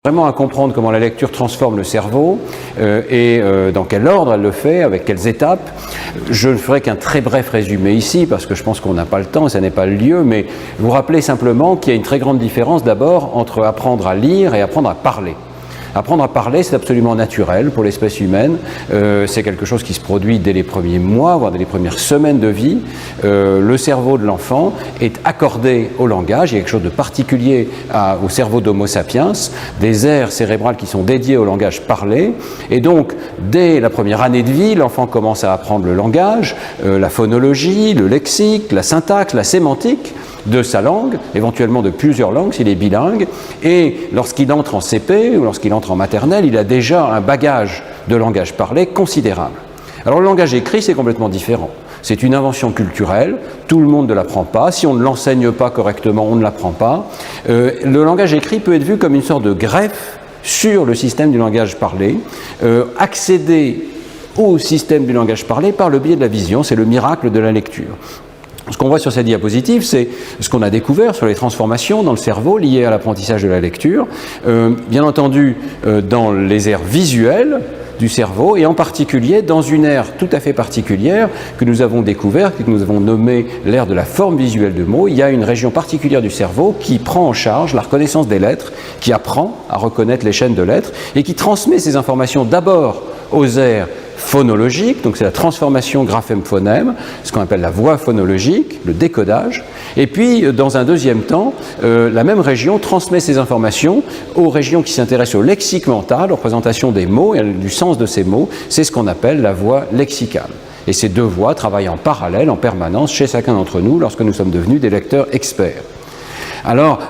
Vraiment à comprendre comment la lecture transforme le cerveau et dans quel ordre elle le fait, avec quelles étapes. Je ne ferai qu'un très bref résumé ici parce que je pense qu'on n'a pas le temps et ça n'est pas le lieu, mais vous rappelez simplement qu'il y a une très grande différence d'abord entre apprendre à lire et apprendre à parler. Apprendre à parler, c'est absolument naturel pour l'espèce humaine. C'est quelque chose qui se produit dès les premiers mois, voire dès les premières semaines de vie. Le cerveau de l'enfant est accordé au langage. Il y a quelque chose de particulier au cerveau d'Homo sapiens, des aires cérébrales qui sont dédiées au langage parlé. Et donc, dès la première année de vie, l'enfant commence à apprendre le langage, la phonologie, le lexique, la syntaxe, la sémantique de sa langue, éventuellement de plusieurs langues s'il est bilingue, et lorsqu'il entre en CP ou lorsqu'il entre en maternelle, il a déjà un bagage de langage parlé considérable. Alors le langage écrit, c'est complètement différent. C'est une invention culturelle, tout le monde ne l'apprend pas, si on ne l'enseigne pas correctement, on ne l'apprend pas. Le langage écrit peut être vu comme une sorte de greffe sur le système du langage parlé, accéder au système du langage parlé par le biais de la vision, c'est le miracle de la lecture. Ce qu'on voit sur cette diapositive, c'est ce qu'on a découvert sur les transformations dans le cerveau liées à l'apprentissage de la lecture, bien entendu dans les aires visuelles du cerveau et en particulier dans une aire tout à fait particulière que nous avons découverte, que nous avons nommée l'aire de la forme visuelle de mots. Il y a une région particulière du cerveau qui prend en charge la reconnaissance des lettres, qui apprend à reconnaître les chaînes de lettres et qui transmet ces informations d'abord aux aires phonologique, donc c'est la transformation graphème-phonème, ce qu'on appelle la voix phonologique, le décodage, et puis dans un deuxième temps, la même région transmet ces informations aux régions qui s'intéressent au lexique mental, aux représentations des mots et du sens de ces mots, c'est ce qu'on appelle la voix lexicale. Et ces deux voix travaillent en parallèle, en permanence, chez chacun d'entre nous, lorsque nous sommes devenus des lecteurs experts. Alors,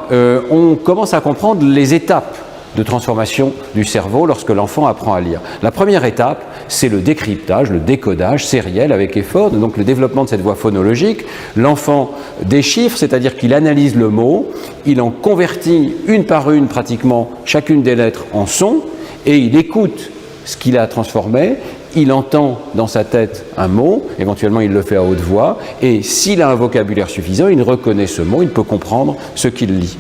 on commence à comprendre les étapes de transformation du cerveau lorsque l'enfant apprend à lire. La première étape, c'est le décryptage, le décodage sériel avec effort, donc le développement de cette voix phonologique. L'enfant déchiffre, c'est-à-dire qu'il analyse le mot, il en convertit une par une pratiquement chacune des lettres en son et il écoute ce qu'il a transformé, il entend dans sa tête un mot, éventuellement il le fait à haute voix et s'il a un vocabulaire suffisant, il reconnaît ce mot, il peut comprendre ce qu'il lit.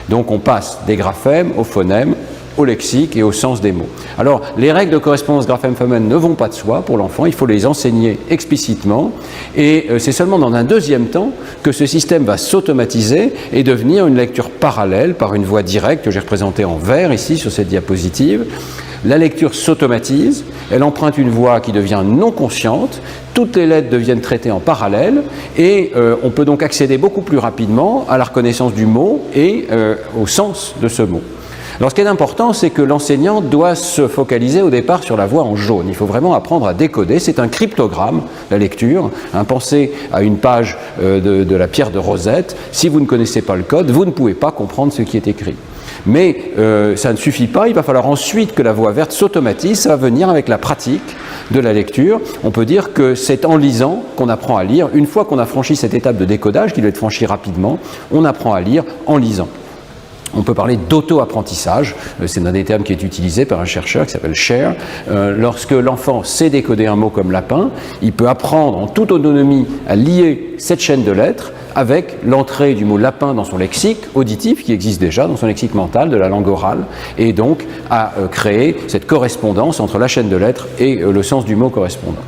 Donc on passe des graphèmes au phonème, au lexique et au sens des mots. Alors, les règles de correspondance graphème-phonème ne vont pas de soi pour l'enfant, il faut les enseigner explicitement et c'est seulement dans un deuxième temps que ce système va s'automatiser et devenir une lecture parallèle par une voie directe que j'ai représentée en vert ici sur cette diapositive. La lecture s'automatise, elle emprunte une voix qui devient non consciente, toutes les lettres deviennent traitées en parallèle et on peut donc accéder beaucoup plus rapidement à la reconnaissance du mot et au sens de ce mot. Alors ce qui est important, c'est que l'enseignant doit se focaliser au départ sur la voix en jaune. Il faut vraiment apprendre à décoder. C'est un cryptogramme, la lecture. Pensez à une page de la pierre de Rosette. Si vous ne connaissez pas le code, vous ne pouvez pas comprendre ce qui est écrit. Mais ça ne suffit pas, il va falloir ensuite que la voix verte s'automatise, ça va venir avec la pratique de la lecture. On peut dire que c'est en lisant qu'on apprend à lire. Une fois qu'on a franchi cette étape de décodage, qui doit être franchie rapidement, on apprend à lire en lisant. On peut parler d'auto-apprentissage, c'est un des termes qui est utilisé par un chercheur qui s'appelle Scher. Lorsque l'enfant sait décoder un mot comme lapin, il peut apprendre en toute autonomie à lier cette chaîne de lettres avec l'entrée du mot lapin dans son lexique auditif qui existe déjà dans son lexique mental de la langue orale et donc à créer cette correspondance entre la chaîne de lettres et le sens du mot correspondant.